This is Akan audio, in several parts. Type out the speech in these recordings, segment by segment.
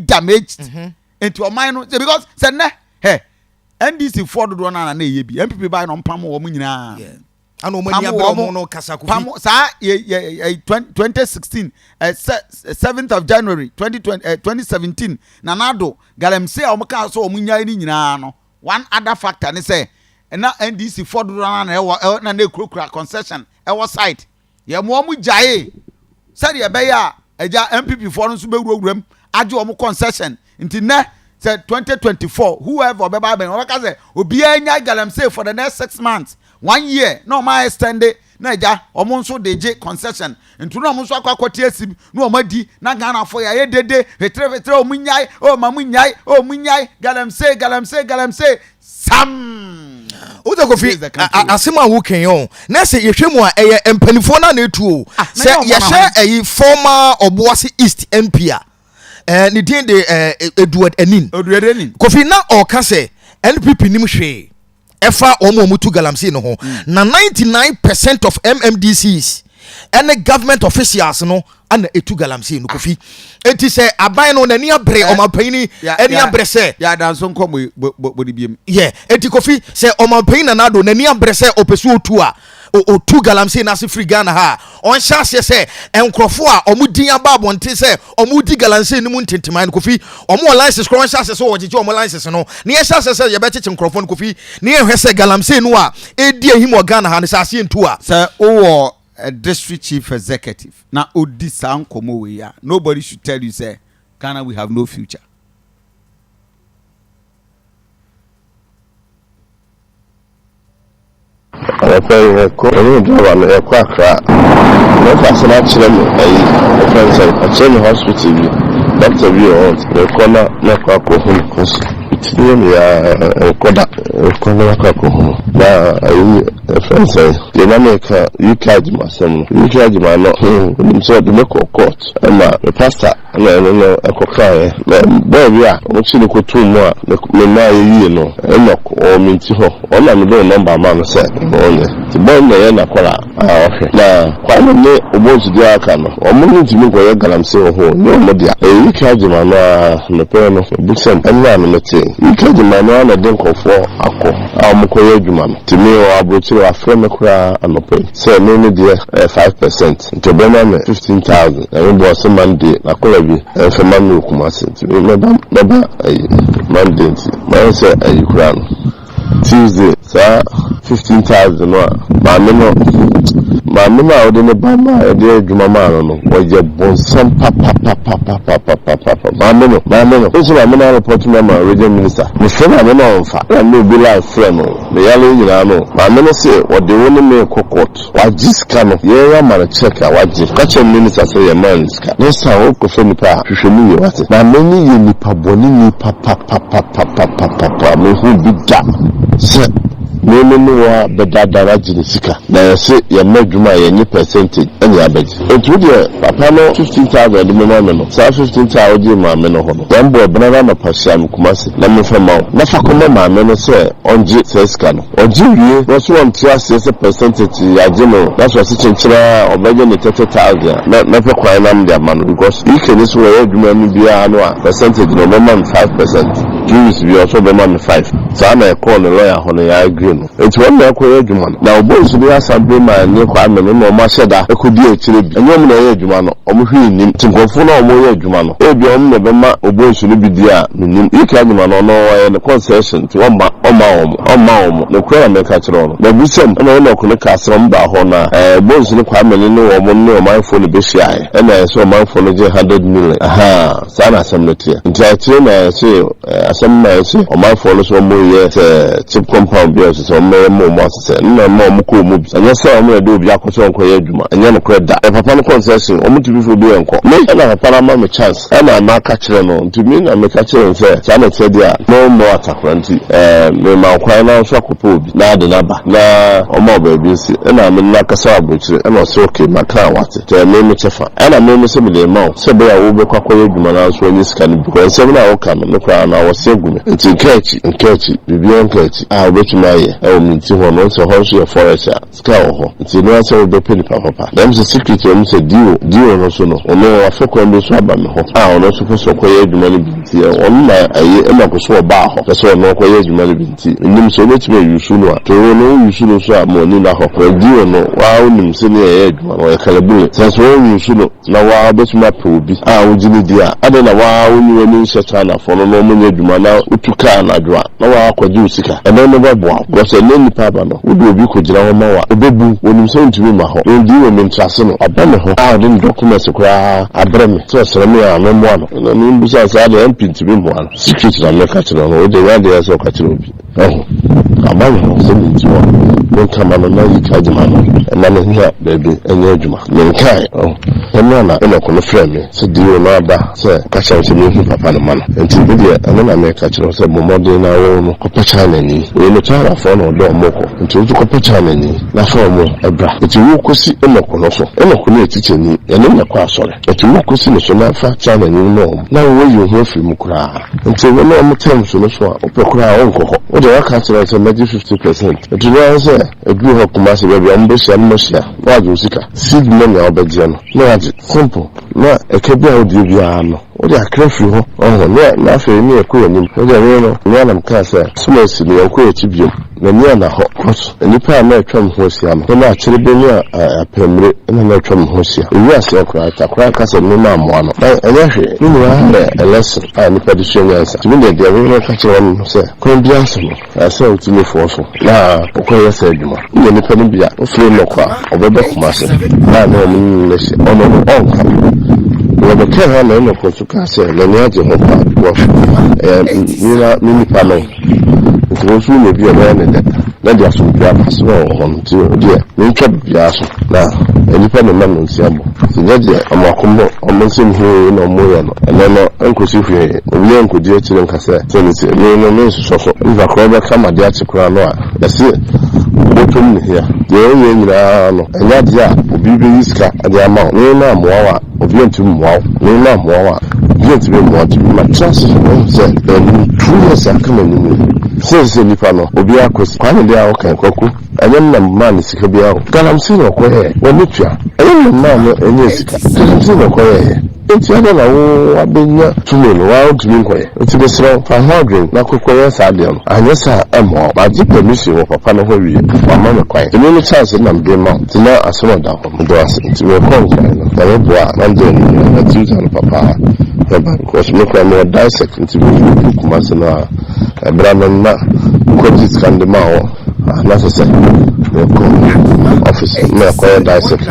damaged into your mind because said ne hey NDC for do na na ye bi MPP buy no pam wo nyina and omani abro no kasa kofi sa 2016 7th of January 2017 nanado galamsey o mka so omunya ni nyina no one other factor ne say na NDC for do na na ekrokura concession e was site ye mo mu jae said ye be ya eja MPP for no so be wuram age o mu concession nti ne say 2024 whoever be ba ben o ka say obi anya galamsey for the next 6 months 1 year no ma extend na eja omo nso deje concession ntu no omo nso akwakwati asim no omo di na Ghana for ya dede vetre omunyai o mamunyai o munyai galamsey sam Uta kofi asema wo kenyo na se yehwemu a eye empanifo na na etu o se yehye former Obuasi East MP ni din de Edward Enin kofi na o ka se NPP nim hwe efa omutu galamsey no ho na 99% of MMDCs and government officials no and etu galamsey no kofi enti se aban no nani abre omapani eni abre se ya danso nkom bodibiem enti kofi se omapani na nado nani abre se opesu otu a otu galamsey na se free Ghana ha on chance se enkrofo a omudin ababonte se omudi galamsey ni mu ntenteman no kofi omo license kro on chance se ojeje omo license no ne ye chance se ye becheche nkrofo no kofi ne ye hwese galamsey no a edi ahim o Ghana ha ne sa se ntu a se owo a district chief executive na odi san komo we ya nobody should tell you say Ghana we have no future. So no dear 5% to Benham 15,000 and Bosome Monday Akolabi and for Manu Kumasi Monday my say a Ukraine Tuesday sir 15,000 my mama I didn't buy my dear Jumama no was your Bosome my mama also my mama report to my regional minister my friend I don't I may be like friend the yellow you know my mama say what they want to make court what this kind of yeah man check what this catch a minister say your man is cat no sound go for me pa show me what na many you ni pa boni ni pa me who be that say no bedadara jinisika na yase ya medjuma yenye percentage enya abeji etu de papa no 15,000 de mema no sa 15,000 di ma me no hono yambo ebnara na pasha mkumasi na mfema na fakoma ma me no se onji seska no onji wie no so ontia se percentage ya jeno that's what chinchira obeje ni 30,000 na pe kwa na mde amano because ike ni so ya djuma ni bia no a percentage no mema 5% juice we also mema 5 sa na e call no lawyer hono ya agree it's one na ko adwuma no na obosu bi asabwe ma nye kwa me no o ma sheda ekodi ekire bi enyom na ye adwuma no o mo hwi nim tinkofo na o mo ye adwuma no ebi o mo be ma obosu no bi dia nim ike adwuma no no ye concession ti o ma no kwa me ka kire no na busem na no ko ne ka asem ba ho na obosu no kwa me no o mo no o man fo no be hia e na so o man fo no je 100 million aha sa na asem no tie nti a kire na se asem na se o man fo no so mo ye chip compound bi so mo se na mo ko mo bi anya sa mo do bi akoso nko ye adwuma anya no kweda e papa no concession o mutu bi fo bi enko me na papa ma me chance e na ka kire no nti me na me ka kire se sa na te dia no mo atakranti me ma kwa na so akopo bi na de na ba na o mo ba bi si e na me na ka sa abochire e na so okay maka wate te me chefa e na me se me de ma se be ya wo be kwa kwa ye adwuma na so ni scan because se na wo ka me kwa na wo segume nti nkachi bibia nkachi obetumi aye minti ho no so ho so forest ska ho nti no ase obepeni papa dem se secret dem se dio no so no ono afekwa ndo so aba me ho ono so so koye adwuma no binti ono na aye e makoso oba ho so no koye adwuma no binti nim so obetumi yusu no to no yusu no so amoni na ho ko dio no wa onim se ne aye adwuma no kalabule so so yusu no na wa obetumi apa obi ojini dia ade na wa onyi wani nhyeta na fo no no munye adwuma na utuka na adwa na wa kwaji usika ene no beboa because ne nipa aba no wo obi ko gira ho ma wa obebu onim so ntumi ma ho ndi wo mentrase no aba me ho de documents kura abreme so sere me a no mo ano no ni mbusa sa de MP ntumi mo ano secret na me ka kire no o de wa de so ka kire obi aba me ho so ntimo mo kama no na yi ka jima no na me hia baby enye adwuma me kai eno na eno ko no frame so di wo no aba so ka kire so me hu papa no ma no enti bi de eno na me ka kire so bo model na wo no ko pa chana ni we no tara fo no do moko enti wo ko pa chana ni na fo mo ebra enti wo kosi eno ko no so eno ko no etiche ni eno na kwa asore enti wo kosi no so na fa chana ni no na wo yi ho fi mu kura enti wo no mo tem so no so opekura onko ho wo de aka kire so maybe 50% enti wo say egru ho kuma se be am be sia mo sia wa ju sika seed money obegye no na wa simple na ekebia odi bia no o de akrefi ho na afa ni ekọ ni o de we no ni anam ka se small ni ekọ etibiem na ni na ho cross nipa na atwam ho sia no na akire be ni apemre na atwam ho sia ewi ase akra takra ka se ni ma mo ano enye hwe ni wa lesson nipa de hwe nyansa ti de de we ka kire no se ko bia so no ase o ti me fo so na o ko yesa adwuma ni nipa ni bia o fere no kwa obebe kuma se na no mu lesi ono onka the care na no ko suka se na ni aje ho pa wo ni ni pa no ko su ne bi o na dia so bia paso ho nti o dia ni twa bia so na eni pa no man nsi abo se nya dia amakombo omonsim hu no mo ya no no enkosi hwe obi enkodi akire nkasa se ni se no so so nza ko ba kama dia chikura no a yesi botum ni ya ye nyira no enya dia obi be yiska ade ama no na mowa obi ntumi mowa no na mowa obi ntumi mowa ma chance se true sa kama ni se nipa no obi akosi kwani dia o kan kwaku anyam na man sika bia o galam si no ko he woni tua anyam na man no enye sika galam si no ko he enti ada na wo abenya tumi no wa ntumi nkoye enti be sro fa hodrin na kokoye sa de no anya sa emo ba ji permission wo papa no ho wie wa ma me kwan eni no chance na mbe ma tina aso da ko do ase enti we kon kwan no da bo a na de na tuza no papa eba ko so me kwan no dissect enti we kuma se na Brahman na ko ji skande ma o na so se ko office me ko dissect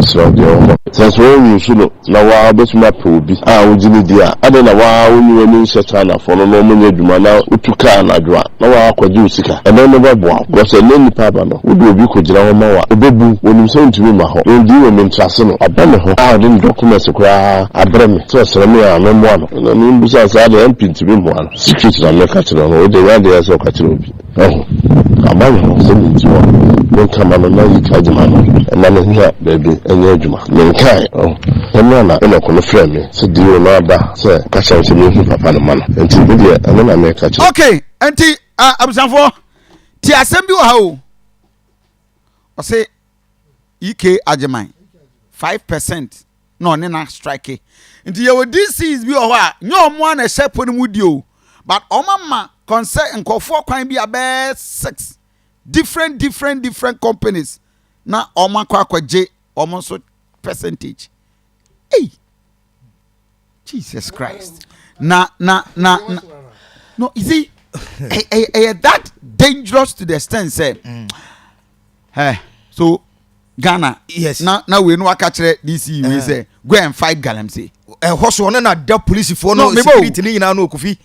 so dio sense we use no na wa betuma pa obi ojini dia ade na wa onyi wani nhyeta na fo no munye dwuma na utuka na adwa na wa akwaji usika ene no beboa because ene ni papa no wo do obi ko gira ho ma wa obebu onim so ntumi ma ho ndi wo mentrase no abane ho de documents kura abreme so sere me a no mo no ni mbusa sa de MP ntumi mo ano secret na me ka kire no o de ya de so ka kire obi abane ho so ntimo mo kama no na yi ka jima no na me hia baby enye adwuma me kai eno na eno ko no frame so di wo no aba so ka cha so me hu papa no ma no enti bi de eno na me ka cha okay enti abusanfo ti asem bi wo ha o say EK ajeman 5% no ne na strike enti ye wo DCs bi wo ha nyo mo na shepo ni mu di o but omama concern nkofo kwan bi abe 6 different companies na oma kwaje omo so percentage. Hey, Jesus Christ. No, is it that dangerous to the extent say? Hey, so Ghana, yes. Now we know what catch DCE we say go and fight Galamsey. Horse one na the police for no security ni na no kofi.